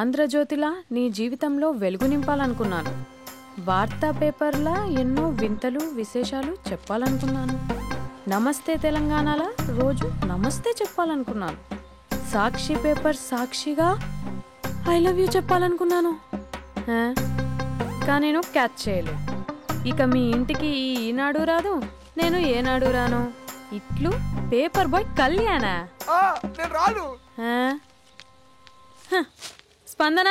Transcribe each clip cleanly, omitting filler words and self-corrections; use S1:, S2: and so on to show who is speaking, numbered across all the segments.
S1: ఆంధ్రజ్యోతిలా నీ జీవితంలో వెలుగు నింపాలనుకున్నాను. వార్తా పేపర్లా ఎన్నో వింతలు విశేషాలు చెప్పాలనుకున్నాను. నమస్తే తెలంగాణలా రోజు నమస్తే చెప్పాలనుకున్నాను. సాక్షి పేపర్ సాక్షిగా ఐ లవ్ యూ చెప్పాలనుకున్నాను. కానీ నేను క్యాచ్ చేయలేదు. ఇక మీ ఇంటికి ఈనాడు రాదు, నేను ఏనాడు రాను. ఇట్లు పేపర్ బాయ్ కళ్యాణా? స్పందన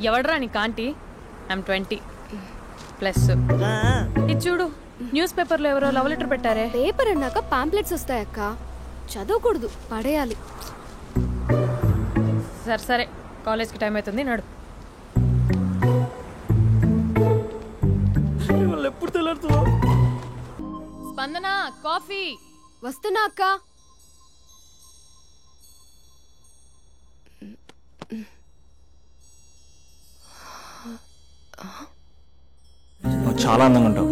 S1: ఎవడ్రా నీ కాంటీ? ఐమ్ 20+. ఇది చూడు, న్యూస్ పేపర్లో ఎవరో లవ్ లెటర్ పెట్టారే.
S2: పేపర్ అన్నాక పాంప్లెట్స్ వస్తాయక్క, చదవకూడదు, పడేయాలి.
S1: సరే సరే, కాలేజ్కి టైం అవుతుంది, నడు.
S3: ఎప్పుడు తెల్లడుతుందో.
S1: స్పందన, కాఫీ.
S2: వస్తున్నా అక్క.
S3: నువ్వు చాలా అందంగా ఉంటావు.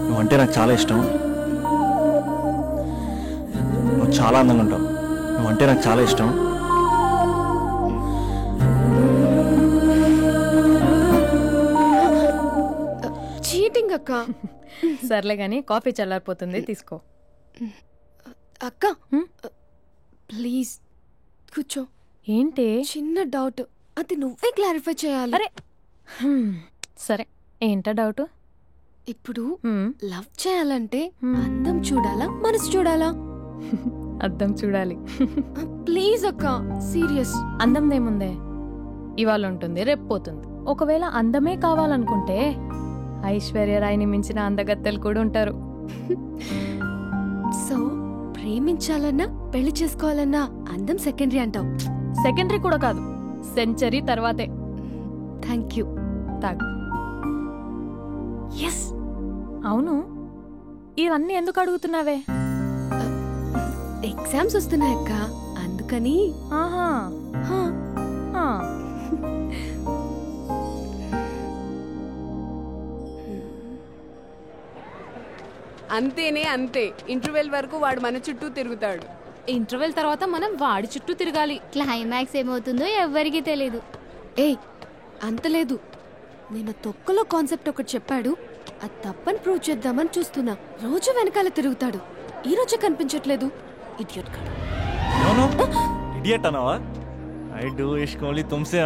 S3: నువ్వంటే నాకు చాలా ఇష్టం. నువ్వు చాలా అందంగా ఉంటావు. నువ్వంటే నాకు చాలా ఇష్టం.
S2: చీటింగ్ అక్క.
S1: సర్లే గాని కాఫీ చల్లారిపోతుంది, తీసుకో.
S2: అక్క ప్లీజ్ కూర్చో.
S1: ఏంటి?
S2: చిన్న డౌట్, అది నువ్వే క్లారిఫై చేయాలి.
S1: అరే సరే, ఏంటా డౌట్?
S2: ఇప్పుడు లవ్ చేయాలంటే అందం చూడాలా, మనసు చూడాలా?
S1: అద్దం చూడాలి.
S2: ప్లీజ్ అక్క, సీరియస్.
S1: అందం ఇవాళ ఉంటుంది, రేపు పోతుంది. ఒకవేళ అందమే కావాలనుకుంటే ఐశ్వర్య రాయ్ని మించిన అందగత్తెలు కూడా ఉంటారు.
S2: సో ప్రేమించాలన్నా పెళ్లి చేసుకోవాలన్నా అందం సెకండరీ అంటావు?
S1: సెకండరీ కూడా కాదు, సెంచరీ తర్వాతే.
S2: Thank you.
S1: తాగు.
S2: ఎస్.
S1: అవును, ఇవన్నీ ఎందుకు అడుగుతున్నావే?
S2: ఎగ్జామ్స్ వస్తున్నాయక్క, అందుకని.
S1: ఆహా.
S4: అంతేనే అంతే. ఇంటర్వెల్ వరకు వాడు మన చుట్టూ తిరుగుతాడు.
S5: ఇంటర్వెల్ తర్వాత మనం వాడి చుట్టూ తిరగాలి.
S6: క్లైమాక్స్ ఏమవుతుందో ఎవ్వరికీ తెలీదు.
S2: ఏయ్ అంత లేదు, నేను తొక్కలో కాన్సెప్ట్ ఒకటి చెప్పాడు, అది తప్పని ప్రూవ్ చేద్దామని చూస్తున్నా. రోజు వెనకాల తిరుగుతాడు, ఈ రోజే కనిపించట్లేదు. ఇడియట్ కాడు.
S3: ఇడియట్ అన్నావా? ఐ డూ ఇష్క్ ఓన్లీ తుమ్సే.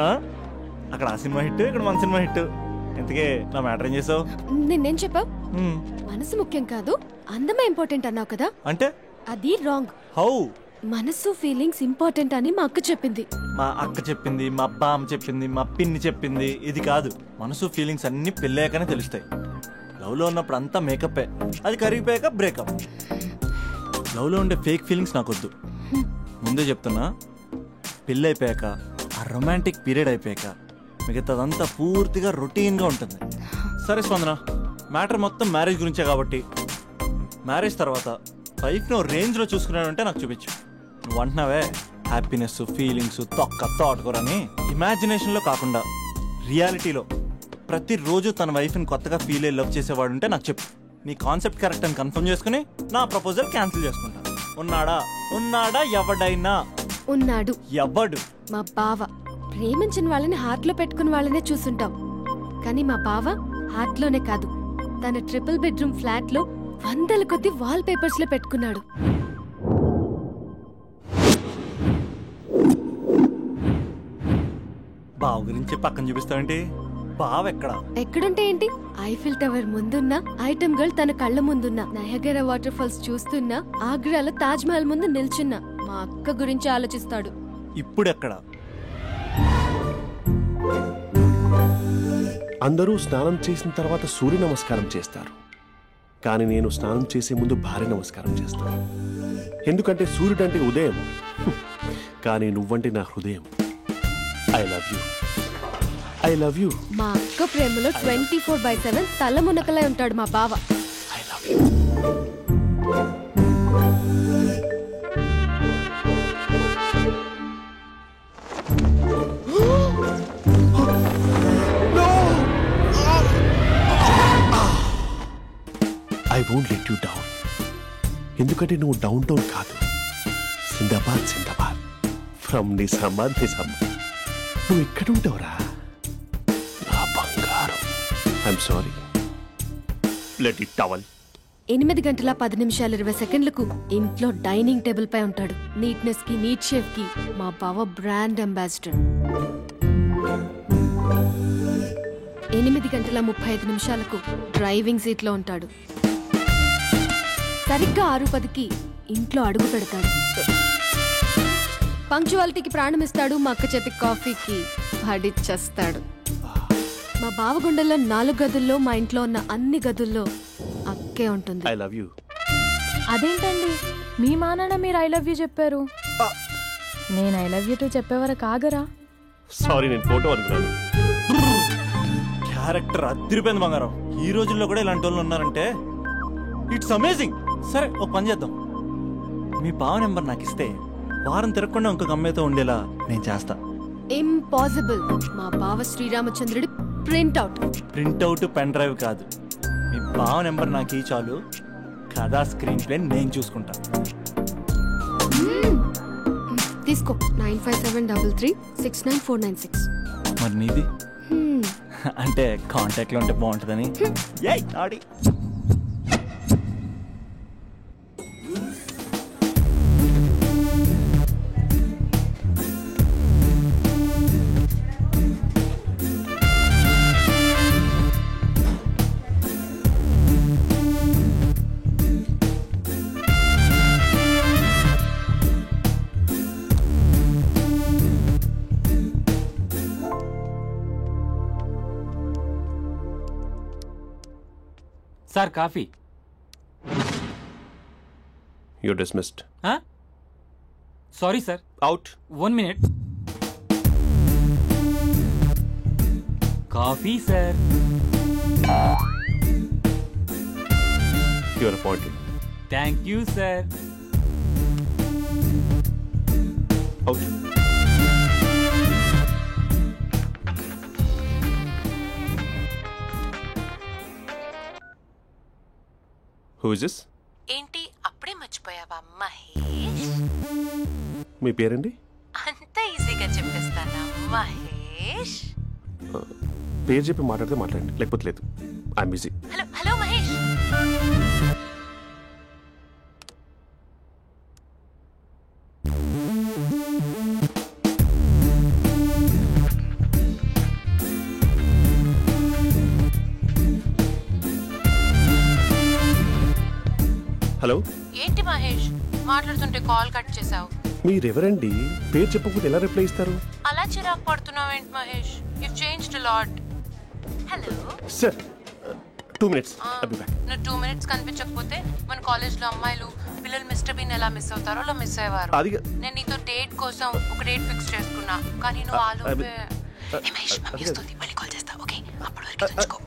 S3: అక్కడ ఆ సినిమా హిట్, ఇక్కడ మన సినిమా హిట్. ఇంతకే నా మ్యాటర్ ఏం చేసావు?
S2: నిన్నేం చెప్పావు? మనసు ముఖ్యం కాదు, అందమే ఇంపార్టెంట్ అన్నావు కదా.
S3: అంటే
S2: అది రాంగ్.
S3: హౌ?
S2: మనసు ఫీలింగ్స్ ఇంపార్టెంట్ అని మా అక్క చెప్పింది.
S3: మా అక్క చెప్పింది, మా బామ్మ చెప్పింది, మా పిన్ని చెప్పింది. ఇది కాదు, మనసు ఫీలింగ్స్ అన్ని పెళ్ళాకనే తెలుస్తాయి. లవ్ లో ఉన్నప్పుడు అంతా మేకప్, అది కరిగిపోయాక బ్రేకప్. లవ్ లో ఉండే ఫేక్ ఫీలింగ్స్ నాకొద్దు. ముందే చెప్తున్నా, పెళ్ళి అయిపోయాక, ఆ రొమాంటిక్ పీరియడ్ అయిపోయాక మిగతాదంతా పూర్తిగా రొటీన్గా ఉంటుంది. సరే స్పందన, మ్యాటర్ మొత్తం మ్యారేజ్ గురించే కాబట్టి మ్యారేజ్ తర్వాత లైఫ్ను రేంజ్లో చూసుకున్నాడంటే నాకు చూపించు. నువ్వు అంటున్నావే హ్యాపీనెస్, ఫీలింగ్స్, తోటకూరని. ఇమాజినేషన్లో కాకుండా రియాలిటీలో ప్రతిరోజు తన వైఫ్ని కొత్తగా ఫీల్ అయ్యి లవ్ చేసేవాడు ఉంటే నాకు చెప్పు. నీ కాన్సెప్ట్ కరెక్ట్ అని కన్ఫర్మ్ చేసుకుని నా ప్రపోజల్ క్యాన్సిల్ చేసుకుంటా. ఉన్నాడా ఎవడైనా?
S2: ఉన్నాడు.
S3: ఎవడు?
S2: మా బావ. ప్రేమించిన వాళ్ళని హార్ట్ లో పెట్టుకున్న వాళ్ళనే చూసుంటాం, కానీ మా బావ హార్ట్ లోనే కాదు, తన ట్రిపుల్ బెడ్రూమ్ ఫ్లాట్ లో వందల కొద్ది వాల్ పేపర్స్ లో పెట్టుకున్నాడు.
S3: బావ గురించి పక్కన చూపిస్తావేంటి? బావ ఎక్కడ?
S2: ఎక్కడుంటే ఏంటి? ఐఫిల్ టవర్ ముందున్న ఐటమ్ గర్ల్ తన కళ్ళ ముందున్న నయగరా వాటర్ ఫాల్స్ చూస్తున్నా ఆగ్రాలో తాజ్ మహల్ ముందు నిల్చున్నా మా అక్క గురించి ఆలోచిస్తాడు.
S3: ఇప్పుడు ఎక్కడ?
S7: అందరూ స్నానం చేసిన తర్వాత సూర్య నమస్కారం చేస్తారు, కానీ నేను స్నానం చేసే ముందు భార్య నమస్కారం చేస్తాను. ఎందుకంటే సూర్యుడు అంటే ఉదయం, కానీ నువ్వంటే నా హృదయం. I love you, I love you.
S2: మా అక్క ప్రేమలో 24/7 తల మునకలై ఉంటాడు మా బావ.
S7: I love you. I won't let you down. ఎందుకంటే నువ్వు డౌన్ టౌన్ కాదు, జిందాబాద్ జిందాబాద్ ఫ్రమ్ నిజామాబాద్ నిజామాబాద్. నువ్వు ఎక్కడుంటావురా నా బంగారం? I'm sorry, let it towel.
S2: 8 గంటల 10 నిమిషాలు 20 సెకండ్లకు ఇంట్లో డైనింగ్ టేబుల్ పై ఉంటాడు. నీట్నెస్ కి నీట్ షేఫ్ కి మా బావ బ్రాండ్ అంబాసిడర్. 8 గంటల 35 నిమిషాలకు డ్రైవింగ్ సీట్ లో ఉంటాడు. సరిగ్గా 6:10కి ఇంట్లో అడుగు పెడతాడు. పంక్చువాలిటీకి ప్రాణం ఇస్తాడు. మా అక్క చేతి కాఫీకి పడిచ్చేస్తాడు. మా బావ గుండెల్లో 4 గదుల్లో మా ఇంట్లో ఉన్న అన్ని గదుల్లో అక్కే ఉంటుంది.
S7: I love you.
S1: అదేంటండి మీ మానాన్న మీరు ఐ లవ్ యూ చెప్పారు, నేను ఐ లవ్ యూ టు చెప్పేవరకు ఆగరా?
S7: సారీ, నేను ఫోటో అనుకున్నాను.
S3: క్యారెక్టర్ అదిరిపోయింది బంగారం. ఈ రోజుల్లో కూడా ఇలాంటి వాళ్ళు ఉన్నారంటే ఇట్స్ అమేజింగ్. సరే ఒక పని చేద్దాం, మీ బావ నెంబర్ నాకు ఇస్తే వారం తిరగకుండా ఇంకొక అమ్మాయితో ఉండేలా నేను చేస్తా.
S2: ఇంపాసిబుల్. మా బావ శ్రీరామచంద్రుడి ప్రింట్అవుట్.
S3: ప్రింట్అవుట్ పెన్ డ్రైవ్ కాదు, మీ బావ నెంబర్ నాకు ఈ చాలు. కథా స్క్రీన్ ప్లే నేను చూసుకుంటా.
S2: తీసుకో 9573369496.
S3: మరి నీది? అంటే కాంటాక్ట్ లో ఉంటే బాగుంటుందని. ఏయ్ ఆడి
S8: sir coffee.
S7: You dismissed.
S8: Sorry sir.
S7: Out.
S8: 1 minute. Coffee sir.
S7: You are appointed.
S8: Thank you sir.
S7: Out. Who is this?
S9: ఏంటి అప్పుడే మర్చిపోయావా మహేష్?
S7: మీ పేరండి?
S9: అంత ఈజీగా చెప్పేస్తానా మహేష్?
S7: పేరు చెప్పి మాట్లాడితే మాట్లాడండి, లేకపోతే లేదు. I'm busy.
S9: Hello hello Mahesh.
S7: Hello.
S9: ఏంటి మహేష్ మాట్లాడుతుంటే కాల్ కట్ చేసావు?
S7: మీరెవరండి? పేరు చెప్పకపోతే ఎలా రిప్లై ఇస్తారు?
S9: అలా చిరాకు పడుతున్నావేంటి Mahesh? You changed a lot. Hello
S7: sir 2 minutes. I'll be back.
S9: నువ్వు 2 minutes కనిపించకపోతే మన కాలేజ్లో అమ్మాయిలు పిల్లలు మిస్టర్ బీన్ ఎలా మిస్ అవుతారో అలా మిస్ అయ్యేవారు. నేను నీతో డేట్ కోసం ఒక డేట్ ఫిక్స్ చేసుకున్నా, కానీ నువ్వు ఆలోపే. మహేష్ మమ్మీ వస్తుంది, మళ్ళీ కాల్ చేస్తా. ఓకే, అప్పటి వరకు ఉంచుకో.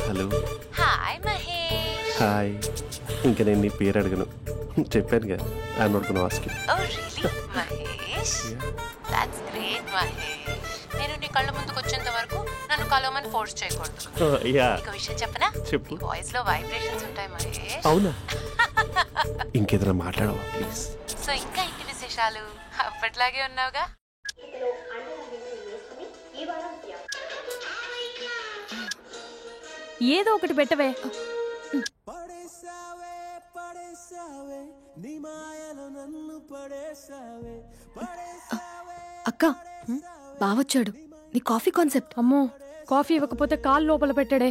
S7: హలో.
S9: హాయ్ మహేష్.
S7: హాయ్. ఇంకా నేను నీ పేరు అడగను, చెప్పానుగా. I'm not gonna ask you.
S9: Oh really Mahesh? That's great Mahesh. నేను నీ కళ్ళ ముందుకు వచ్చేంత వరకు నన్ను కలవమని ఫోర్స్ చేయకూడదు. నీకు విషయం చెప్పనా?
S7: చెప్పు.
S9: వాయిస్ లో వైబ్రేషన్స్ ఉంటాయి మహేష్.
S7: అవునా? ఇంకేదైనా మాట్లాడవా ప్లీజ్?
S9: సో ఇంకా ఇంటి విశేషాలు అప్పట్లాగే ఉన్నావుగా?
S1: ఏదో ఒకటి పెట్టవే.
S2: అక్క బావొచ్చాడు. నీ కాఫీ కాన్సెప్ట్.
S1: అమ్మో, కాఫీ ఇవ్వకపోతే కాలు లోపల పెట్టడే.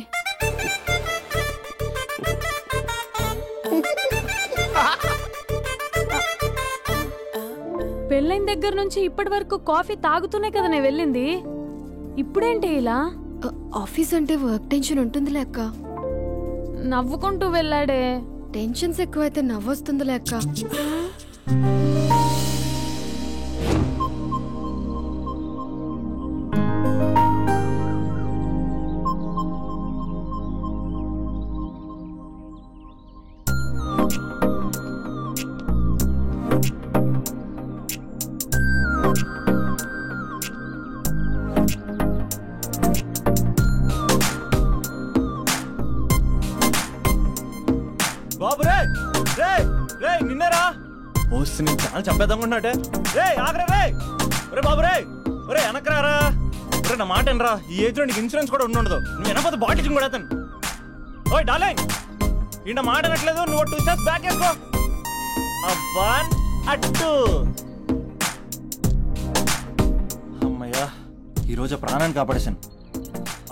S1: పెళ్ళైన దగ్గర నుంచి ఇప్పటి వరకు కాఫీ తాగుతూనే కదా నేను వెళ్ళింది. ఇప్పుడేంటి ఇలా?
S2: ఆఫీస్ అంటే వర్క్ టెన్షన్ ఉంటుందిలే అక్క.
S1: నవ్వుకుంటూ వెళ్ళాడే.
S2: టెన్షన్స్ ఎక్కువైతే నవ్వొస్తుందిలే అక్క.
S3: బాబు రే రే రే నిన్నరా వస్తే నేను చాలా చంపేద్దామన్నట్టే. రే ఆగరా రే. ఒరే బాబు రే, ఒరే వెనకరారా. ఒరే నా మాట అనరా, ఈ ఏజ్ లో నీకు ఇన్సూరెన్స్ కూడా ఉండదు. నువ్వు వెనకపోతే బాటిల్ కూడా అతను. ఓయ్ డార్లింగ్, ఈయన మాట అనట్లేదు. నువ్వు 2 స్టెప్స్ బ్యాక్ వేసుకో. 1 2. అమ్మయ్యా, ఈరోజు ప్రాణాన్ని కాపాడేశాను.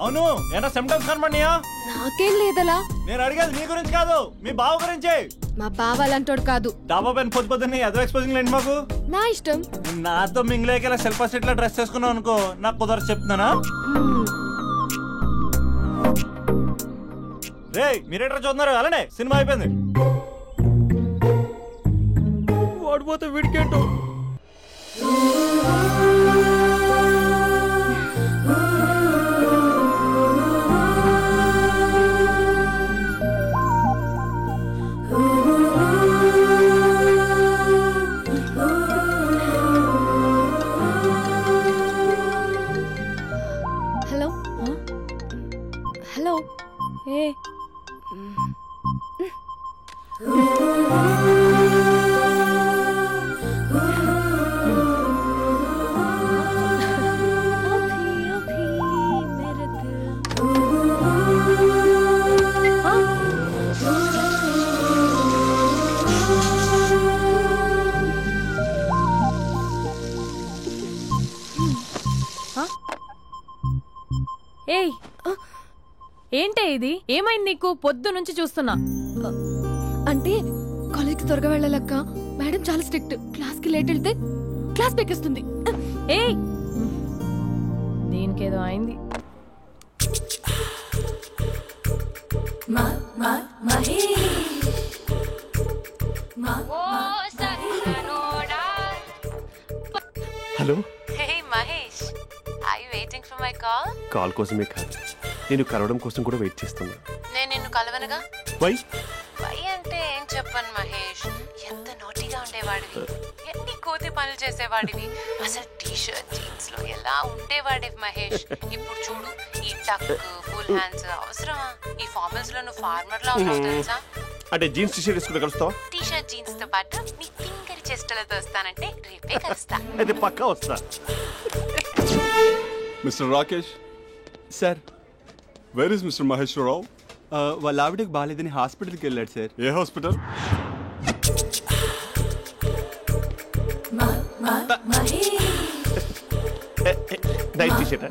S3: అవును, ఏనా సిమ్టమ్స్ కనబడినాయా?
S2: నాకేం లేదలా.
S3: నేను అడిగేది నీ గురించి కాదు, మీ బావ గురించి.
S2: మా బావ అలాంటోడు కాదు.
S3: డాబా పైన పొద్దున్నే అదో ఎక్స్పోజింగ్ లేండి మాకు.
S2: నా ఇష్టం.
S3: నాతో మింగిలేక సెల్ఫా సెట్ లో డ్రెస్ చేసుకున్నావు అనుకో, నాకు కుదరదు చెప్తున్నానా? రే మీరేట్రా చూస్తున్నారు? అలానే సినిమా అయిపోయింది. ఓడిపోతే వీడికేంటో.
S2: Hello hello.
S1: ఏ ఏయ్, ఏంటే ఇది? ఏమైంది నీకు? పొద్దు నుంచి చూస్తున్నా.
S2: అంటే కాలేజ్కి త్వరగా వెళ్ళాలక్క. మేడం చాలా స్ట్రిక్ట్. క్లాస్ కి లేట్ వెళ్తే క్లాస్ పెక్కిస్తుంది.
S1: ఏయ్, దీనికేదో అయింది.
S7: Hello.
S9: Hey Mahesh, are you waiting for my call?
S7: Call కోసమే కాదు, నేను కలవడం కోసం కూడా వెయిట్ చేస్తున్నా.
S9: నేను నిన్ను కలవనుగా.
S7: వై
S9: అంటే ఏం చెప్పను మహేష్, ఎంత నోటీగా ఉండేవాడివి, ఎన్ని కోతి పనులు చేసేవాడివి, అసలు టీషర్ట్ జీన్స్ లో ఎలా ఉండేవాడివి మహేష్. ఇప్పుడు చూడు, ఈ టక్ ఫుల్ హ్యాండ్స్ అవసరమా? ఈ ఫార్మల్స్ లో నువ్వు ఫార్మర్ లా ఉన్నావు తెలుసా?
S7: అంటే జీన్స్ టీషర్ట్ వేసుకుని కలుస్తావా?
S9: టీషర్ట్ జీన్స్ తో పాటు నీ ఫింగర్ చెస్టలతో వస్తానంటే రేపే కలుస్తా.
S7: అయితే పక్కా వస్తా.
S10: Mister Rakesh
S11: sir.
S10: Where is mister Maheshwararao?
S11: వాళ్ళ ఆవిడకి బాగాలేదని హాస్పిటల్కి వెళ్ళాడు సార్.
S10: ఏ హాస్పిటల్?
S7: Night T shirt.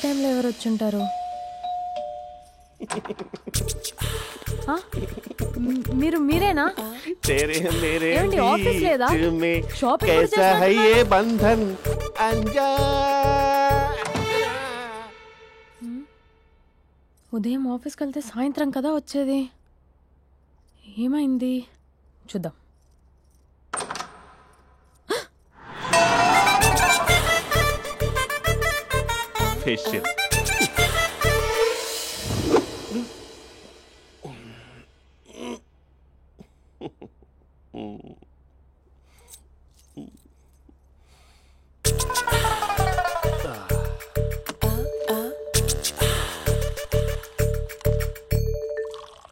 S1: టైంలో ఎవరు వచ్చుంటారు? మీరేనా? ఏమండి, ఆఫీస్ లేదా? షాపింగ్ కూడా చేస్తున్నారు? ఉదయం ఆఫీస్కి వెళ్తే సాయంత్రం కదా వచ్చేది. ఏమైంది చూద్దాం.
S7: ఫేషియల్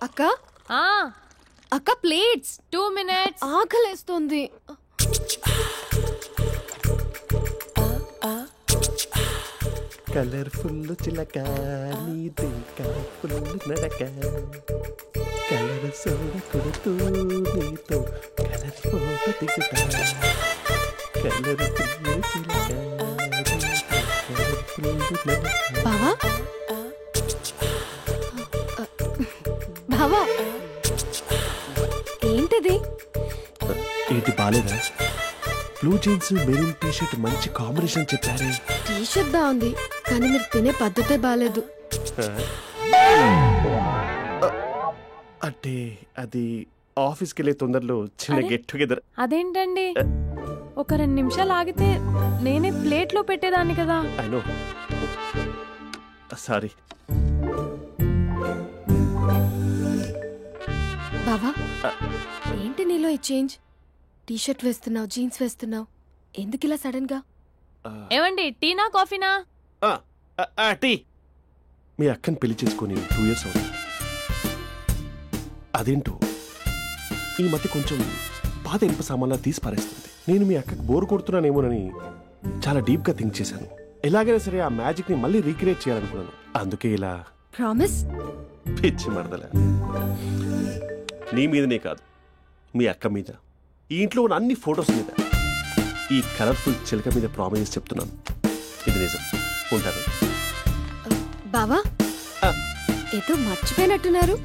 S2: అక్క అక్క ప్లేట్స్.
S1: 2 minutes.
S2: ఆకలేస్తుంది.
S7: కలర్ఫుల్ చిలక నీది కలర్ఫుల్ నడక కలర్ సోడ కొడుతూ నీతో కలర్ ఫోటో దిగుతా కలర్ఫుల్ చిలక
S2: బావా బావా ఏంటిది?
S7: ఏంటి బాలేదా? Blue jeans maroon T shirt మంచి కాంబినేషన్ చెప్పారే.
S2: టీ షర్ట్ బాగుంది కానీ మీరు తినే పద్ధతే బాలేదు.
S7: అంటే అది ఆఫీస్కి వెళ్ళే తొందరలో చిన్న గెట్ టుగెదర్.
S1: అదేంటండి, ఒక 2 నిమిషాలు ఆగితే నేనే ప్లేట్లో పెట్టేదాన్ని కదా.
S7: I know, sorry.
S2: బావా ఏంటి నీలో ఈ చేంజ్? టీ షర్ట్ వేస్తున్నావు, జీన్స్ వేస్తున్నావు, ఎందుకు ఇలా సడన్ గా?
S1: ఏమండి, టీనా కాఫీనా?
S7: టీ. మీ అక్కని పెళ్లి చేసుకొని 2 years అవుతుంది. అదేంటో ఈ మధ్య కొంచెం పాత ఇనుప సామాన్లా తీసి పారేస్తుంది. నేను మీ అక్కకి బోర్ కొడుతున్నానేమోనని చాలా డీప్ గా థింక్ చేశాను. ఎలాగైనా సరే ఆ మ్యాజిక్ ని మళ్ళీ రీక్రియేట్ చేయాలనుకున్నాను. అందుకే ఇలా.
S2: ప్రామిస్?
S7: పిచ్చి మరదల, నీ మీదనే కాదు, మీ అక్క మీద, ఈ ఇంట్లో ఉన్న అన్ని ఫొటోస్ మీద, ఈ కలర్ఫుల్ చిలక మీద ప్రామిస్ చెప్తున్నాను. ఇది నిజం. ఉంటాను.
S2: బావా ఏదో మర్చిపోయినట్టున్నారు.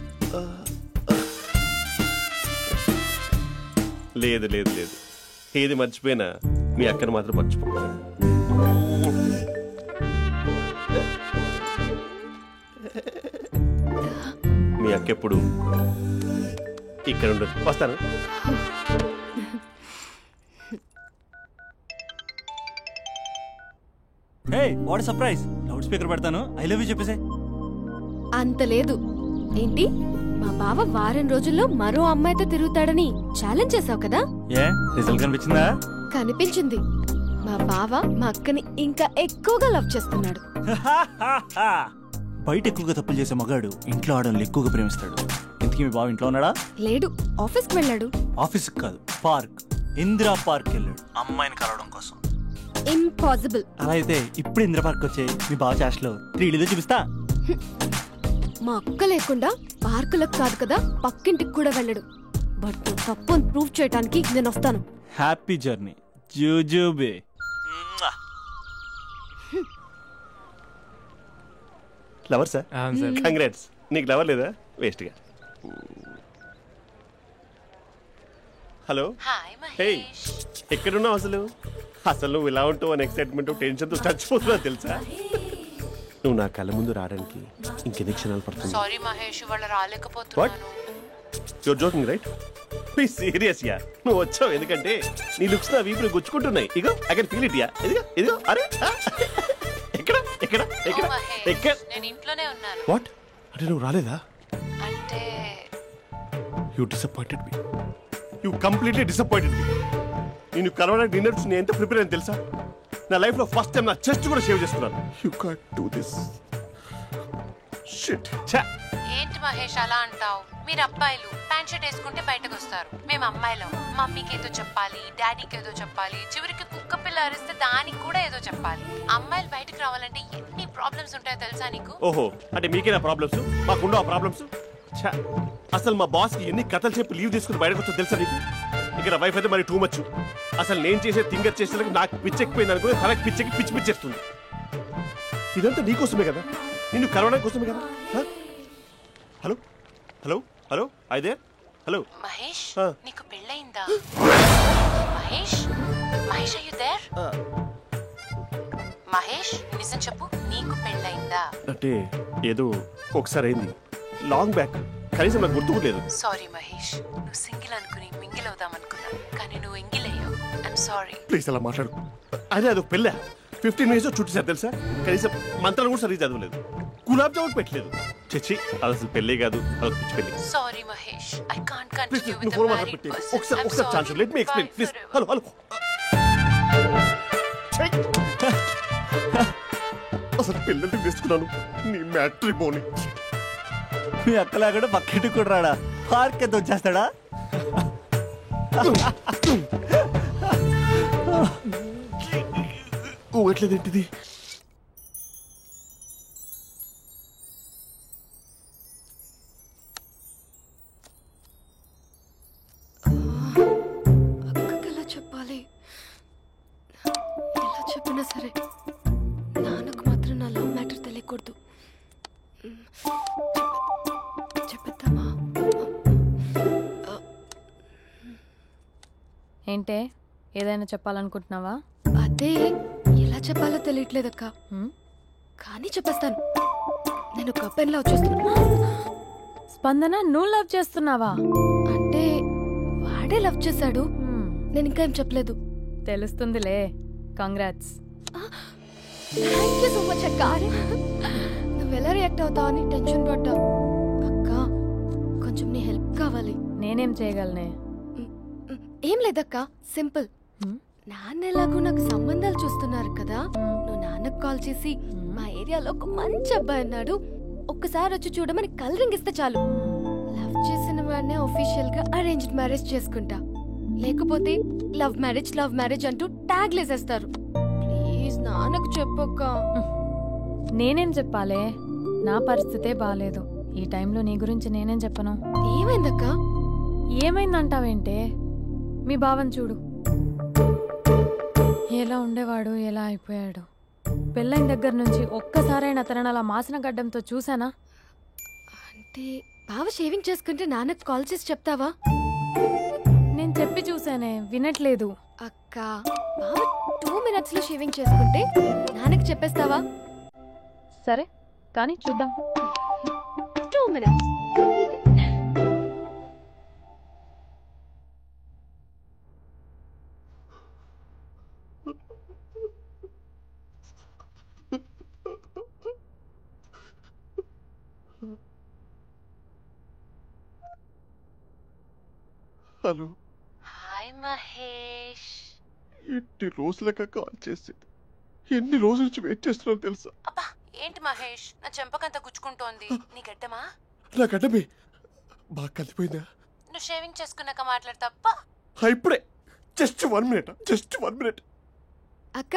S7: లేదు లేదు లేదు, ఏది మర్చిపోయినా మీ అక్కను మాత్రం మర్చిపో. మీ అక్క ఎప్పుడు ఇక్కడ ఉండదు. వస్తాను.
S3: హే, వాట్ సర్ప్రైజ్. లౌడ్ స్పీకర్ పెడతాను, ఐ లవ్ యూ చెప్పేసే.
S2: అంత లేదు. ఏంటి, మా బావ వారం రోజుల్లో మరో అమ్మాయితో తిరుగుతాడని ఛాలెంజ్ చేసావు కదా?
S3: ఏ రిజల్ట్ కనిపించిందా?
S2: కనిపించింది. మా బావ మా అక్కని ఇంకా ఎక్కువగా లవ్ చేస్తున్నాడు.
S3: బయట ఎక్కువగా తప్పులు చేసే మగాడు ఇంట్లో ఆడవాళ్ళు ఎక్కువగా ప్రేమిస్తాడు. ఇంతకీ మీ బావ ఇంట్లో ఉన్నాడా?
S2: లేడు, ఆఫీస్కి వెళ్ళాడు.
S3: ఆఫీస్కి కాదు, పార్క్, ఇందిరా పార్క్ వెళ్ళాడు అమ్మాయిని కలవడం కోసం.
S2: ఇంపాసిబుల్.
S3: అలా అయితే ఇప్పుడు ఇందిరా పార్క్ వచ్చే మీ బావ చాష్లో 3Dలో చూపిస్తా.
S2: మా అక్క లేకుండా పార్కులకు కాదు కదా, పక్కింటికి కూడా వెళ్ళడు. బట్ తప్పు అని ప్రూవ్ చేయడానికి నేను వస్తాను.
S3: హ్యాపీ జర్నీ జూజూబే.
S7: Lover sir? కంగ్రాట్స్. నీకు లవర్ లేదా? వేస్ట్ గా. హలో. హే, ఎక్కడున్నావు అసలు? అసలు నువ్వు ఇలా ఉంటావు అని ఎక్సైట్మెంట్ టెన్షన్తో చచ్చిపోతున్నా తెలుసా? నువ్వు నా కళ్ళ ముందు రావడానికి ఇంకెన్ని క్షణాలు పడుతుంది?
S9: సారీ మహేష్, వాళ్ళు రాలేకపోతున్నాను.
S7: You're joking right? Please serious యా. నువ్వు వచ్చావు ఎందుకంటే నీ లుక్స్ నా వీపుని గుచ్చుకుంటున్నాయి. ఇగో ఐ కెన్ ఫీల్ ఇట్ యా. ఇదిగో ఇదిగో. అరే ఎక్కడ ఎక్కడ ఎక్కడ ఎక్కడ?
S9: నేను ఇంట్లోనే ఉన్నాను.
S7: వాట్ అంటే నువ్వు రాలేదా?
S9: అంటే
S7: you disappointed me. You completely disappointed me. నేను కరోనా డిన్నర్స్ నేను ఎంత ప్రిపేర్ అని తెలుసా? నా లైఫ్ లో ఫస్ట్ టైం నా చెస్ట్ కూడా సేవ్ చేసుకున్నాను. You can't do this shit.
S9: ఏంటి మహేష్ అలా అంటావు? మీరు అబ్బాయిలు ప్యాంట్ షర్ట్ వేసుకుంటే బయటకు వస్తారు. మేము అమ్మాయిలం, మమ్మీకి ఏదో చెప్పాలి, డాడీకి ఏదో చెప్పాలి, చివరికి కుక్క పిల్ల అరిస్తే దానికి కూడా ఏదో చెప్పాలి. అమ్మాయిలు బయటకు రావాలంటే ఎన్ని ప్రాబ్లమ్స్ ఉంటాయో తెలుసా నీకు?
S7: ఓహో, అంటే మీకేనా ప్రాబ్లమ్స్? మాకుండా ఆ ప్రాబ్లమ్స్? అసలు మా బాస్ కి ఎన్ని కథలు చెప్పి లీవ్ తీసుకుని బయటకు వచ్చో తెలుసా నీకు? ఇక్కడ వైఫ్ అయితే మరి టూ మచ్. అసలు నేను చేసే థింగర్ చేసేందుకు నాకు పిచ్చెక్కిపోయింది అనుకుని తనకి పిచ్చెక్కి పిచ్చి పిచ్చేస్తుంది. ఇదంతా నీకోసమే కదా, నిన్ను కరోనా కోసమే కదా. హలో హలో హలో అయితే హలో
S9: మహేష్ నీకు పెళ్ళయిందా? Mahesh Mahesh are you there? Mahesh నిజం చెప్పు, నీకు పెళ్ళయిందా?
S7: అంటే ఏదో ఒకసారి అయింది, లాంగ్ బ్యాక్, కనీసం నాకు గుర్తుకోలేదు.
S9: సారీ మహేష్, నువ్వు సింగిల్ అనుకుని మింగిల్ అవుదాం అనుకున్నా, కానీ నువ్వు ఎంగిల్ అయ్యావు. I'm sorry.
S7: ప్లీజ్ అలా మాట్లాడు. అదే అదొక పెళ్ళ 15 minutes చుట్టేసారు తెలుసా, కనీసం మంత్రాలు కూడా సరిగ్గా చదవలేదు, గులాబ్ జామున్ పెట్టలేదు. చచ్చి అది అసలు పెళ్ళే కాదు, అదొక పిచ్చి పెళ్ళి.
S9: Sorry Mahesh, I can't continue with
S7: నువ్వు
S9: ద
S7: ఫోన్
S9: మ్యారీడ్
S7: మాట్లాడి
S9: పర్సన్.
S7: ఒకసారి chance let me explain please. Hello hello అసలు పిల్లల్ని వేసుకున్నాను నీ మ్యాట్రీ బోని.
S3: మీ అక్కలాగడ బకెట్ కూడా రాడా, పార్క్ ఎంత వచ్చేస్తాడా?
S7: ఊగట్లేదేంటిది?
S2: అక్కకి ఎలా చెప్పాలి? ఎలా చెప్పినా సరే నాన్నకు మాత్రం నా లవ్ మ్యాటర్ తెలియకూడదు. చెప్పేద్దామా?
S1: ఏంటే ఏదైనా చెప్పాలనుకుంటున్నావా?
S2: అదే ఎలా చెప్పాలో తెలియట్లేదక్క, కానీ చెప్పేస్తాను. నేను ఒక అబ్బాయిని లవ్ చేస్తున్నా.
S1: స్పందన నువ్వు లవ్ చేస్తున్నావా?
S2: అంటే వాడే లవ్ చేశాడు, నేను ఇంకా ఏం చెప్పలేదు.
S1: తెలుస్తుందిలే. Congrats.
S2: Thank you so much అక్క. నువ్వు ఎలా రియాక్ట్ అవుతావు అని టెన్షన్ పడ్డా. అక్క కొంచెం నీ హెల్ప్ కావాలి.
S1: నేనేం చేయగలనే?
S2: ఏం లేదక్క, సింపుల్. నాన్న ఎలాగో నాకు సంబంధాలు చూస్తున్నారు కదా, నువ్వు నాన్నకు కాల్ చేసి మా ఏరియాలో ఒక మంచి అబ్బాయి అన్నాడు, ఒక్కసారి వచ్చి చూడమని కలరింగ్ ఇస్తే చాలు. లవ్ చేసిన వాడినే ఒఫీషియల్ గా అరేంజ్డ్ మ్యారేజ్ చేసుకుంటా, లేకపోతే లవ్ మ్యారేజ్ అంటూ ట్యాగ్ లేసేస్తారు. ప్లీజ్ నాన్నకు చెప్పక్క.
S1: నేనేం చెప్పాలే, నా పరిస్థితే బాలేదు. ఈ టైంలో నీ గురించి నేనేం చెప్పను.
S2: ఏమైందక్క?
S1: ఏమైందంటావేంటే, మీ బావని చూడు, ఎలా ఉండేవాడు ఎలా అయిపోయాడు. పెళ్ళైన దగ్గర నుంచి ఒక్కసారైనా తనని అలా మాసిన గడ్డంతో చూసానా?
S2: అంటే బావ షేవింగ్ చేసుకుంటే నాన్నకు కాల్ చేసి చెప్తావా?
S1: నేను చెప్పి చూసానే, వినట్లేదు.
S2: అక్క బావ 2 minutes లో షేవింగ్ చేసుకుంటే నాన్నకి చెప్పేస్తావా?
S1: సరే కానీ చూద్దాం.
S2: 2 minutes.
S7: హలో.
S9: హాయ్ మహేష్.
S7: ఎన్ని రోజులుగా కాల్ చేసింది, ఎన్ని రోజుల నుంచి వెయిట్ చేస్తున్నాను తెలుసా?
S9: అబ్బా ఏంటి మహేష్, నా చెంపకంత గుచ్చుకుంటోంది. నీ గడ్డమా?
S7: నా గడ్డమే బాగా కలిపోయిందా?
S9: నువ్వు షేవింగ్ చేసుకున్నాక మాట్లాడతాప్పా.
S7: ఇప్పుడే జస్ట్ 1 minute.
S2: అక్క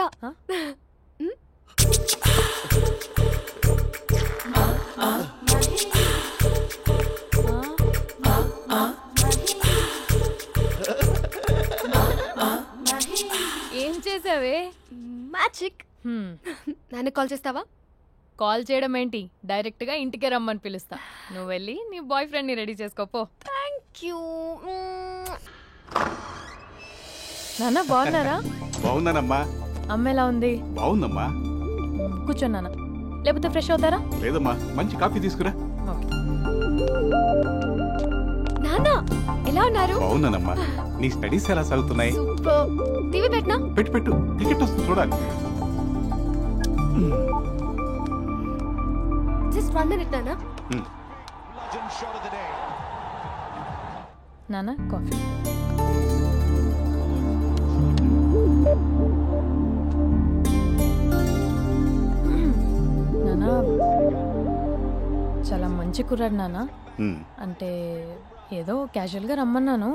S1: ఏం చేసావే?
S2: మ్యాజిక్. నాన్న కాల్ చేస్తావా?
S1: కాల్ చేయడం ఏంటి, డైరెక్ట్ గా ఇంటికే రమ్మని పిలుస్తా. నువ్వు వెళ్ళి నీ బాయ్ ఫ్రెండ్ ని రెడీ చేసుకోపో.
S2: Thank you.
S1: నాన్న బాగున్నారా?
S11: బాగున్నానమ్మా.
S1: అమ్మ ఎలా ఉంది?
S11: బాగుందమ్మా.
S1: కూర్చోన్నానా, లేకపోతే ఫ్రెష్ అవుతారా?
S11: లేదమ్మా, మంచి కాఫీ తీసుకురా.
S2: నాన్న ఎలా ఉన్నారు?
S11: బాగున్నానమ్మా. నీ స్టడీస్ ఎలా సాగుతున్నాయి?
S2: సూపర్. టీవీ పెట్టనా?
S11: పెట్టు, క్రికెట్ వస్తుంది చూడాలి.
S2: జస్ట్ 1 minute నాన్న.
S1: నాన్న కాఫీ. నాన్న చాలా మంచి కుర్రాడు నాన్న. అంటే ఏదో క్యాజువల్గా రమ్మన్నాను.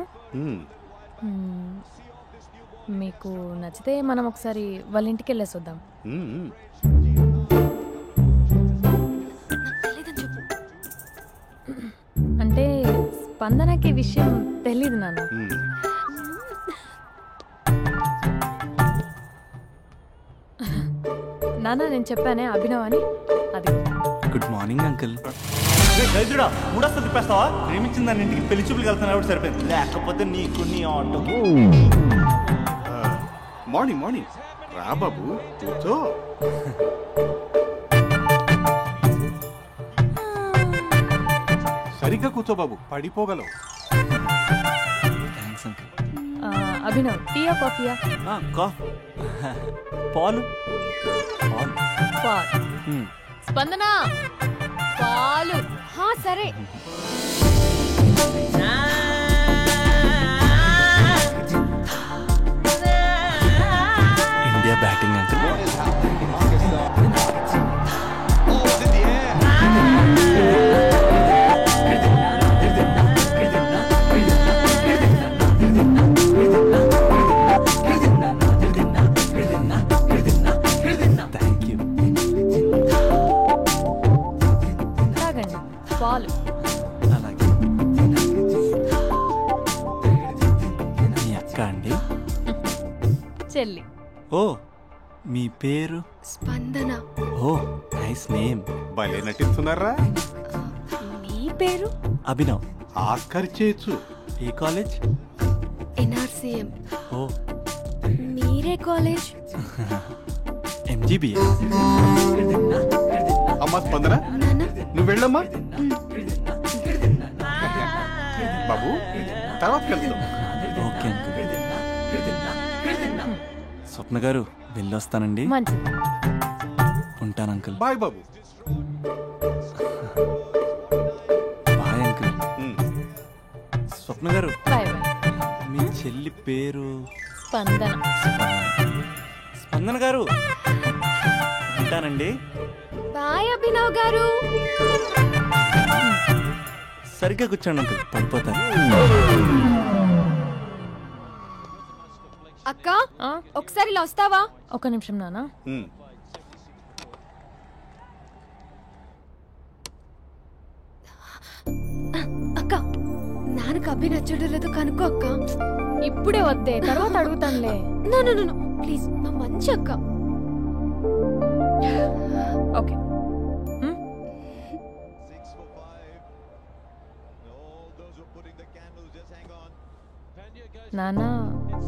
S1: మీకు నచ్చితే మనం ఒకసారి వాళ్ళ ఇంటికి వెళ్ళేసి వద్దాం. అంటే స్పందనకి విషయం తెలీదు నాన్న. నాన్న నేను చెప్పానే అభినవ్ అని, అది.
S8: Good morning uncle.
S3: రైతుడా మూడొస్తా తిప్పేస్తావా? ప్రేమించిన దాని ఇంటికి పెళ్లి చూపులు వెళ్తున్నా సరిపోయింది, లేకపోతే నీకు నీ ఆటో.
S11: మార్నింగ్ మార్నింగ్ రా బాబు, కూర్చో. సరిగ్గా కూర్చో బాబు, పడిపోగలవు.
S8: Thanks uncle.
S1: అభినవ్ టీయా కాఫీయా?
S3: పాలు.
S1: పాలు. స్పందన పాలు.
S2: సరే.
S8: India batting uncle. Thank you.
S1: తాగండి పాలు.
S8: అలాగే. మీ అక్క అండి?
S1: చెల్లి.
S8: ఓ మీ పేరు?
S2: స్పందన.
S8: ఓ నైస్ నేమ్.
S11: భలే నటిస్తున్నారా?
S2: మీ పేరు?
S8: అభినవ్.
S11: ఆస్కర్ చేయొచ్చు.
S8: ఏ కాలేజ్?
S2: NRCM.
S8: ఓ
S2: మీరే కాలేజ్?
S8: MGBS.
S11: అమ్మా స్పందన, నువ్వు వెళ్ళమ్మా. బాబు తర్వాత కలుద్దాం.
S8: Okay uncle. స్వప్న గారు వెళ్ళొస్తానండి.
S1: మంచిది.
S8: ఉంటాను అంకుల్.
S11: బాయ్ బాబు.
S8: Bye uncle. స్వప్న గారు
S1: బాయ్ బాయ్.
S8: మీ చెల్లి పేరు?
S1: స్పందన.
S8: స్పందన గారు ఉంటానండి.
S2: బాయ్ అభినవ్ గారు.
S8: సరిగ్గా కూర్చోండి అంకుల్, పడిపోతాను.
S2: అక్క ఒకసారి ఇలా వస్తావా?
S1: ఒక నిమిషం నాన్న.
S2: అక్క నాన్నకు అభి నచ్చడం లేదు కనుక్కో అక్క.
S1: ఇప్పుడే వద్దే, తర్వాత అడుగుతానులే.
S2: నో ప్లీజ్, మా మంచి అక్క.
S1: ఓకే. నాన్న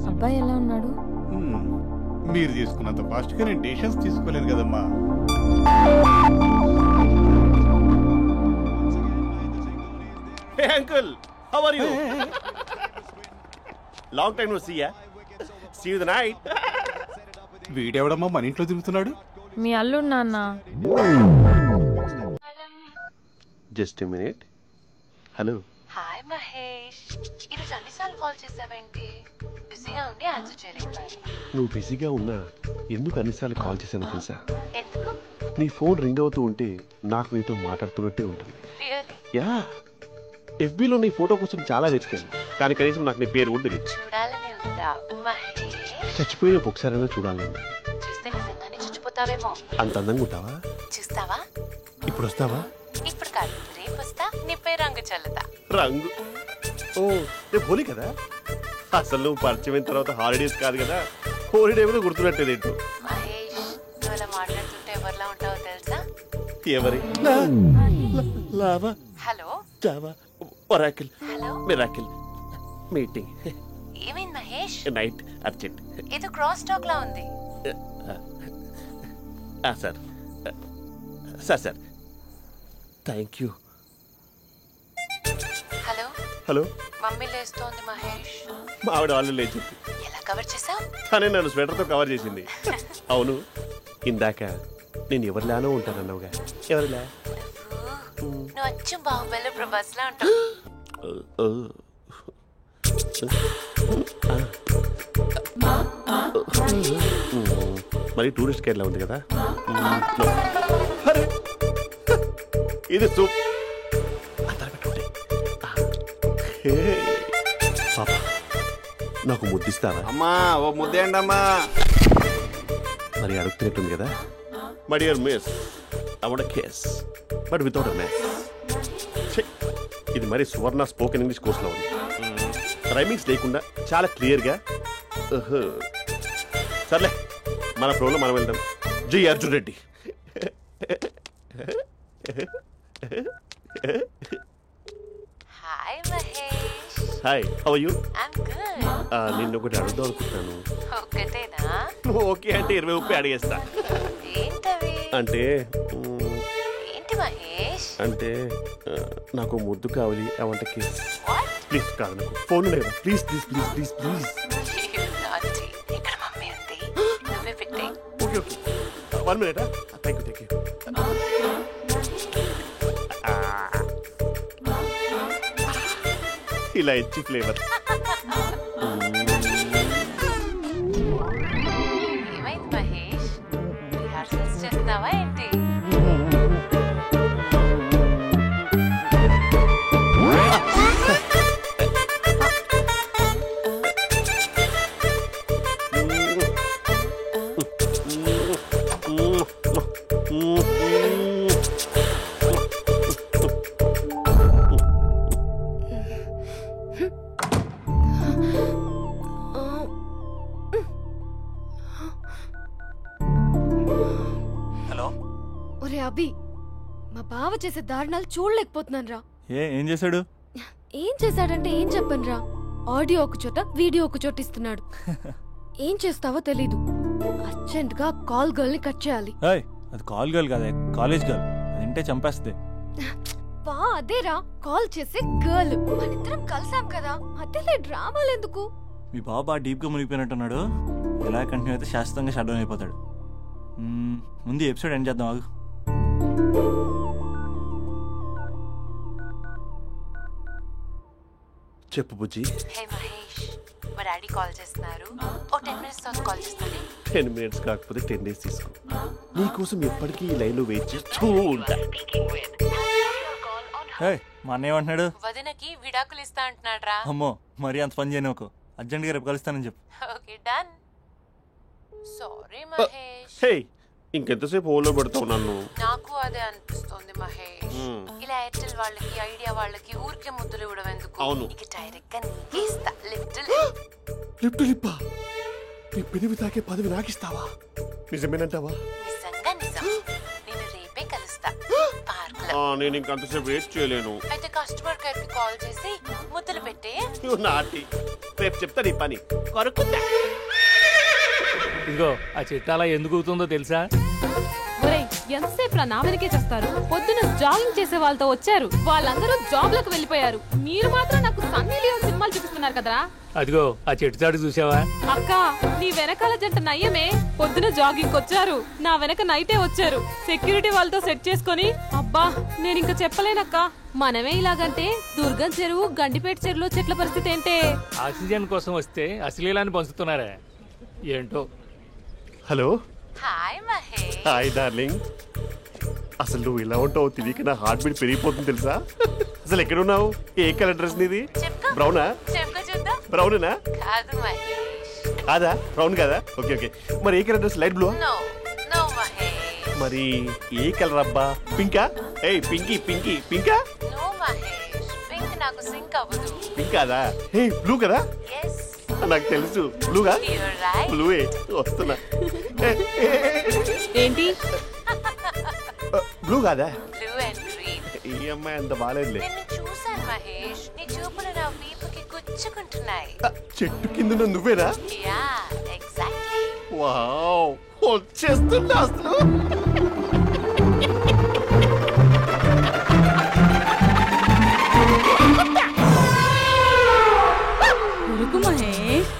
S1: అబ్బాయి ఎలా ఉన్నాడు?
S11: మీరు తీసుకున్నంత ఫాస్ట్గా నేను డెసిషన్స్ తీసుకోలేను కదమ్మా.
S7: Hey uncle, how are you? Long time no see ya. See you the night.
S11: వీడెవడమ్మా మన ఇంట్లో తిరుగుతున్నాడు?
S1: మీ అల్లుడు నాన్న.
S7: Just a minute. Hello.
S9: Hi Mahesh, ఈరోజు అన్నిసార్లు కాల్ చేసావేంటి? బిజీగా ఉండి ఆన్సర్ చేయలేకపోయాను.
S7: నువ్వు బిజీగా ఉన్నా ఎందుకు అన్నిసార్లు కాల్ చేశాను తెలుసా?
S9: ఎందుకు?
S7: నీ ఫోన్ రింగ్ అవుతూ ఉంటే నాకు నీతో మాట్లాడుతున్నట్టే ఉంటుంది.
S9: రియల్లీ?
S7: యా, FBలో నీ ఫోటో కోసం చాలా వెతికాను, కానీ కనీసం నాకు నీ పేరు కూడా తెలియదు.
S9: చూడాలని ఉందా మహేష్?
S7: చచ్చిపోయిన ఒకసారైనా చూడాలని.
S9: చూస్తే నిజంగానే చచ్చిపోతావేమో.
S7: అంత అందంగా ఉంటావా?
S9: చూస్తావా?
S7: ఇప్పుడు వస్తావా?
S9: ఇప్పుడు కాదు, రేపు వస్తా, నీపై రంగు చల్లుతా.
S7: రంగు? ఓ రేపు హోలీ కదా. అసలు నువ్వు పరిచయం అయిన తర్వాత హాలిడేస్ కాదు కదా, హోలిడే కూడా గుర్తున్నట్టేది ఏంటో.
S9: మహేష్, నువ్వు అలా మాట్లాడుతుంటే ఎవరిలా ఉంటావో తెలుసా?
S7: ఎవరి? Lava,
S9: hello,
S7: java, oracle,
S9: hello,
S7: miracle, meeting.
S9: ఏమైంది మహేష్?
S7: Night urgent.
S9: ఏదో క్రాస్ టాక్ లా ఉంది.
S7: Sir sir sir thank you.
S9: Hello
S7: hello,
S9: mummy లేస్తోంది మహేష్.
S7: మా ఆవిడ వాళ్ళు లేచి
S9: ఎలా కవర్ చేసావు?
S7: తనే నన్ను స్వెటర్తో కవర్ చేసింది. అవును, ఇందాక నేను ఎవరిలానో ఉంటానన్నావుగా, ఎవరిలా?
S9: నువ్వు అచ్చం బాహుబలి ప్రభాస్ లా ఉంటావు.
S7: మరి టూరిస్ట్ కేరళ ఉంది కదా. ఇది సూప్. పాపా, నాకు ముద్దిస్తావా?
S11: అమ్మా ఓ ముద్దేయండి అమ్మా.
S7: మరి అడుగుతున్నట్టుంది కదా. My dear miss, I want kiss but without a mess. ఇది మరి సువర్ణ స్పోకెన్ ఇంగ్లీష్ కోర్సులో ఉంది. రైమింగ్స్ లేకుండా చాలా క్లియర్గా. సర్లే, మన ప్రోలో మనం వెళ్దాం. జై Arjun Reddy.
S9: Hi Mahesh.
S7: Hi, how are you?
S9: I'm good.
S7: నిన్ను ఒకటి అడుగుదాం అనుకుంటున్నాను.
S9: ఒక్కటేనా?
S7: ఓకే అంటే 20 అడిగేస్తా.
S9: ఏంటవి?
S7: అంటే
S9: ఏంటి మహేష్?
S7: అంటే నాకు ముద్దు కావాలి. అవంటకి ప్లీజ్ కాదు, నాకు ఫోన్ లేదా? Please please please please please.
S9: ఇక్కడ మమ్మీ ఉంది, నువ్వే పెట్టే.
S7: Okay okay, 1 minute. Thank you thank you. ఇలా ఇచ్చి ఫ్లేవర్.
S9: ఏమైంది మహేష్? రిహార్సల్స్ చేస్తున్నావా ఏంటి?
S2: ఒరే అభి, మా బావ చేసే దారుణాలు చూడలేకపోతున్నాను రా.
S3: ఏం చేశాడు?
S2: ఏం చేశాడంటే ఏం చెప్పను రా. ఆడియో ఒక చోట, వీడియో ఒక చోట ఇస్తున్నాడు. ఏం చేస్తావో తెలీదు. అర్జెంట్ గా కాల్ గర్ల్ ని కట్ చేయాలి.
S3: అది కాల్ గర్ల్ కాదే, కాలేజ్ గర్ల్. అది వింటే చంపేస్తుంది.
S2: బా అదేరా, కాల్ చేసే గర్ల్. మనిద్దరం కలిసాం కదా, మధ్యలో డ్రామాలు ఎందుకు?
S3: మీ బాబా డీప్ గా మునిగిపోయినట్టున్నాడు. ఇలా కంటిన్యూ అయితే శాశ్వతంగా షట్ డౌన్ అయిపోతాడు. ముందు ఎపిసోడ్ ఎండ్ చేద్దాం. ఆగు.
S7: చెప్పు బుజ్జి.
S9: హే మహేష్, మా డాడీ కాల్ చేస్తున్నారు. ఓ 10 minutes తర్వాత కాల్ చేస్తాను.
S7: 10 minutes కాకపోతే 10 days తీసుకో. నీకోసం ఎప్పటికీ ఈ లైన్ లో వెయిట్ చేస్తూ ఉంటా.
S3: మా అన్న ఏమంటున్నాడు?
S9: వదినకి విడాకులు ఇస్తా అంటున్నాడు రా.
S3: అమ్మో, మరీ అంత పని చేయను. ఒక అర్జెంట్ గా రేపు కలుస్తానని చెప్పు.
S9: Okay done. సారీ మహేష్.
S7: హే, ఇంకెంతసేపు హోల్లో పెడతావు నన్ను?
S9: నాకు అదే అనిపిస్తుంది మహేష్. ఇలా ఎయిర్టెల్ వాళ్ళకి, ఐడియా వాళ్ళకి ఊరికే ముద్దులు ఇవ్వడం ఎందుకు?
S7: అవును.
S9: ఇక డైరెక్ట్ గా నీకే ఇస్తా. లిఫ్ట్
S7: లిఫ్ట్ లిప్పా? నీ పెనివి తాకే పదవి నాకిస్తావా? నిజమేనంటావా?
S9: నిజంగా నిజం. నేను రేపే కలుస్తా పార్క్ లో.
S7: నేను ఇంకంతసేపు వెయిట్ చేయలేను.
S9: అయితే కస్టమర్ కేర్ కి కాల్ చేసి ముద్దులు పెట్టే.
S7: నాటి రేపు చెప్తా నీ పని. కొరుకుందా?
S12: ఇదిగో ఆ చెట్టు అలా ఎందుకు అవుతుందో తెలుసా?
S5: ఎంతసేపు నా వెనకే చేస్తారు? పొద్దున జాగింగ్ చేసే వాళ్ళతో వచ్చారు, వాళ్ళందరూ జాబ్ లకు వెళ్ళిపోయారు. మీరు మాత్రం నాకు సన్నీ లియోన్ సినిమాలు చూపిస్తున్నారు కదరా.
S12: అదిగో ఆ చెట్టు చాటు చూసావా?
S5: అక్క, నీ వెనకాల జంట నయ్యమే. పొద్దున జాగింగ్ వచ్చారు, నా వెనక నైటే వచ్చారు. సెక్యూరిటీ వాళ్ళతో సెట్ చేసుకొని, అబ్బా నేను ఇంకా చెప్పలేనక్క. మనమే ఇలాగంటే దుర్గం చెరువు, గండిపేట చెరువులో చెట్ల పరిస్థితి ఏంటే?
S12: ఆక్సిజన్ కోసం వస్తే అశ్లీలాన్ని పంచుతున్నారా ఏంటో.
S7: Hello.
S9: Hi Mahesh.
S7: Hi darling. అసలు నువ్వు ఇలా ఉంటావు తెలియక నా హార్ట్ బీట్ పెరిగిపోతుంది తెలుసా? అసలు ఎక్కడున్నావు? ఏ కలర్ డ్రెస్ నీది? బ్రౌనా? బ్రౌనేనా?
S9: కాదు మహేష్.
S7: కాదా? బ్రౌన్ కాదా? Okay okay. మరి ఏ colour dress? Light blue?
S9: No no Mahesh.
S7: మరి ఏ కలర్ అబ్బా? పింకా? ఏయ్ పింకీ పింకీ పింకా?
S9: నో మహేష్, పింక్ నాకు సింక్ అవ్వదు.
S7: పింక్ కాదా? ఏయ్ బ్లూ కదా?
S9: yes.
S7: నాకు తెలుసు బ్లూగా. బ్లూయే వస్తున్నా.
S5: ఏంటి
S7: బ్లూ కాదా?
S9: Blue and green.
S7: ఈ అమ్మాయి అంత బాలేదులే.
S9: నిన్ను చూసాను మహేష్, నీ చూపులు నా వీపుకి గుచ్చుకుంటున్నాయి.
S7: చెట్టు కింద నువ్వేనా?
S9: Yeah exactly.
S7: వావ్, వచ్చేస్తున్నా అసలు.
S13: కొరుకు మహేష్,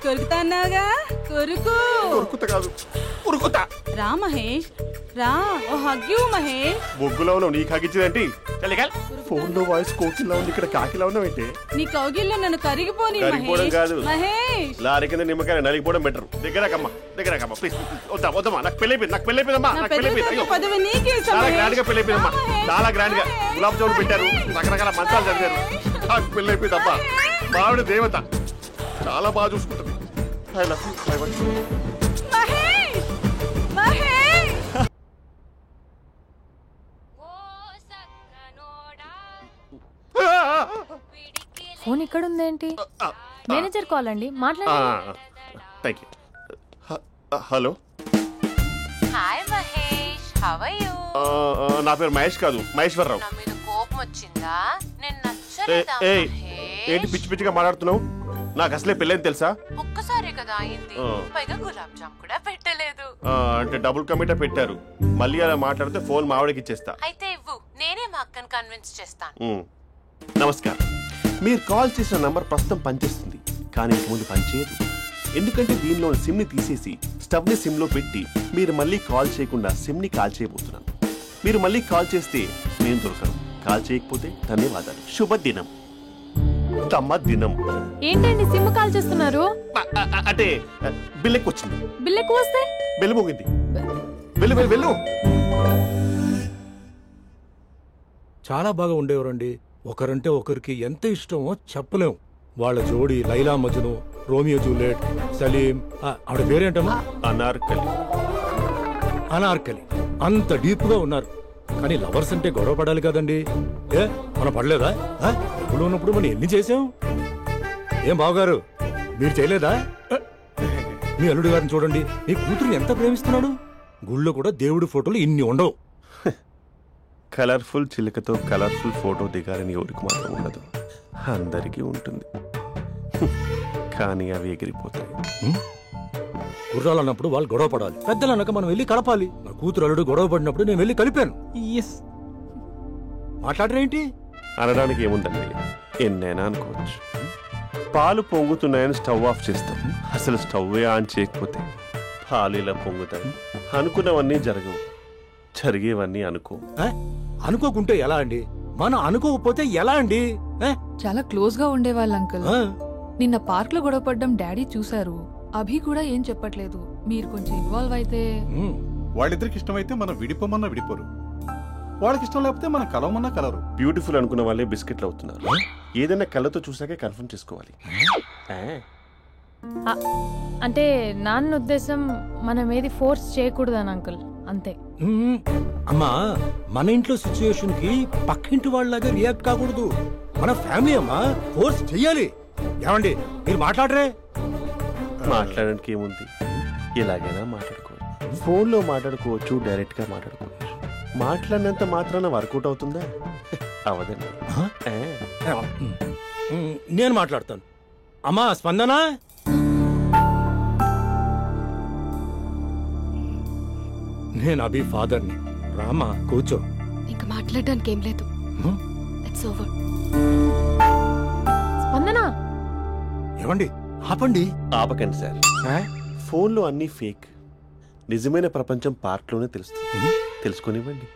S13: కొరుకుతా అన్నావుగా, కొరుకు.
S7: కొరుకుతా కాదు, ఉరుకుతా.
S13: రా మహేష్ రా, ఓ హగ్గు మహేష్.
S7: బొగ్గులో ఉన్నావు, నీకు హగ్గించిందేంటి? ఫోన్ లో వాయిస్ కోకిలా ఉంది, ఇక్కడ కాకిలా ఉన్నావేంటి?
S13: నీ కౌగిల్లో నన్ను కరిగిపోని
S7: కరిగిపోవడం కాదు
S13: మహేష్.
S7: లారీ కింద నిమ్మకాయ నలిగిపోవడం బెటర్. దగ్గరకమ్మా ప్లీజ్. వద్దమ్మా, నాకు పెళ్ళైపోయిందమ్మా. నాకు పెళ్ళైపోయింది.
S13: పదవి నీకే ఇస్తా
S7: చాలా
S13: మహేష్.
S7: గ్రాండ్ గా పెళ్ళైపోయిందమ్మా, చాలా గ్రాండ్ గా. గులాబ్ జామున్ పెట్టారు, రకరకాల మంచాలు చదివారు. నాకు పెళ్ళైపోయిందమ్మా. మావిడ దేవత, చాలా బాగా చూసుకుంటుంది. I love you. I want you.
S13: Mahesh Mahesh.
S1: Phone ఇక్కడ ఉందేంటి? మేనేజర్ కాల్ అండి, మాట్లాడండి.
S7: Thank you. Hello.
S9: Hi how are you?
S7: నా పేరు మహేష్ కాదు, మహేశ్వరరావు.
S9: నా మీద కోపం వచ్చిందా? నేను నచ్చలేదా?
S7: ఏంటి పిచ్చి పిచ్చిగా మాట్లాడుతున్నావు? నాకు అసలే పెళ్ళని తెలుసా?
S9: ఒక్కసారి కదా అయింది, పైగా గులాబ్ జామ్ కూడా పెట్టలేదు.
S7: అంటే డబుల్ కమిటా పెట్టారు. మళ్ళీ అలా మాట్లాడితే ఫోన్ మావిడకి ఇచ్చేస్తా.
S9: అయితే ఇవ్వు, నేనే మా అక్కని కన్విన్స్ చేస్తాను.
S7: నమస్కారం. మీరు కాల్ చేసిన నంబర్ ప్రస్తుతం పనిచేస్తుంది, కానీ ఇంక ముందు పనిచేయదు. ఎందుకంటే దీనిలో సిమ్ ని తీసేసి స్టవ్ ని సిమ్ లో పెట్టి మీరు మళ్ళీ కాల్ చేయకుండా సిమ్ ని కాల్ చేయబోతున్నాను. మీరు మళ్ళీ కాల్ చేస్తే నేను దొరకను, కాల్ చేయకపోతే ధన్యవాదాలు. శుభదినం. తమ దినం.
S1: ఏంటండి సిమ్ కాల్ చేస్తున్నారు?
S7: అంటే బిల్ ఎక్కువ వచ్చింది.
S1: బిల్ ఎక్కువ వస్తే
S7: బెల్లు మోగింది. వెళ్ళు వెళ్ళు వెళ్ళు.
S14: చాలా బాగా ఉండేవారండి. ఒకరంటే ఒకరికి ఎంత ఇష్టమో చెప్పలేం. వాళ్ళ జోడి లైలా మజ్ను, రోమియో జూలియట్, సలీం, ఆవిడ పేరేంటమ్మా?
S7: అనార్కలి.
S14: అనార్కలి. అంత డీప్ గా ఉన్నారు. కానీ లవర్స్ అంటే గొడవ పడాలి కదండి. మనం పడలేదా? ఎప్పుడు ఉన్నప్పుడు మనం ఎన్ని చేసాం? ఏం బావగారు, మీరు చేయలేదా? మీ అల్లుడి గారిని చూడండి, మీ కూతురుని ఎంత ప్రేమిస్తున్నాడు. గుళ్ళో కూడా దేవుడి ఫోటోలు ఇన్ని ఉండవు.
S7: కలర్ఫుల్ చిలుకతో కలర్ఫుల్ ఫోటో దిగాలని ఎవరికి మాత్రం ఉండదు, అందరికీ ఉంటుంది. కానీ అవి ఎగిరిపోతాయి.
S14: గుర్రాలు అన్నప్పుడు వాళ్ళు గొడవ పడాలి, పెద్దలు అన్నాక మనం వెళ్ళి కలపాలి. నా కూతురు అల్లుడు గొడవ పడినప్పుడు నేను వెళ్ళి కలిపాను. మాట్లాడరేంటి?
S7: అనడానికి ఏముందండి, ఎన్నైనా అనుకోవచ్చు. పాలు పొంగుతున్నాయని స్టవ్ ఆఫ్ చేస్తాం, అసలు స్టవ్వే ఆన్ చేయకపోతే పాలు ఇలా పొంగుతాయి. అనుకున్నవన్నీ జరగవు, జరిగేవన్నీ
S14: అనుకోకుంటే ఎలా అండి? మనం అనుకోకపోతే ఎలా అండి?
S15: చాలా క్లోజ్ గా ఉండేవాళ్ళు అంకుల్. నిన్న పార్క్ లో గొడవపడ్డం డాడీ చూసారు. అభి కూడా ఏం చెప్పట్లేదు. మీరు కొంచెం ఇన్వాల్వ్ అయితే.
S11: వాళ్ళిద్దరికి ఇష్టమైతే మనం విడిపోమన్నా విడిపోరు, వాళ్ళకి ఇష్టం లేకపోతే మనం కలవమన్నా కలరు.
S7: బ్యూటిఫుల్ అనుకున్న వాళ్ళే బిస్కెట్లు అవుతున్నారు. ఏదైనా కళ్ళతో చూసాకే కన్ఫర్మ్ చేసుకోవాలి.
S1: అంటే నాన్న ఉద్దేశం మనం ఏది ఫోర్స్ చేయకూడదని అంకుల్, అంతే.
S14: అమ్మా, మన ఇంట్లో సిచ్యుయేషన్ కి పక్కింటి వాళ్ళలాగా రియాక్ట్ కాకూడదు. మన ఫ్యామిలీ అమ్మా, ఫోర్స్ చెయ్యాలి. ఏమండి మీరు మాట్లాడరే?
S7: మాట్లాడడానికి ఏముంది, ఎలాగైనా మాట్లాడుకోవచ్చు. ఫోన్లో మాట్లాడుకోవచ్చు, డైరెక్ట్ గా మాట్లాడుకోవచ్చు. మాట్లాడినంత మాత్రాన వర్కౌట్ అవుతుందా? అవదండి.
S14: నేను మాట్లాడతాను. అమ్మా స్పందన, నేను అభి ఫాదర్ని. రామా కూర్చో.
S2: ఇంకా మాట్లాడడానికి ఏం లేదు. It's over.
S1: స్పందన.
S14: ఏమండి ఆపండి.
S7: ఆపకండి సార్. ఫోన్లో అన్ని ఫేక్, నిజమైన ప్రపంచం పార్క్ లోనే తెలుస్తుంది. తెలుసుకొనివ్వండి.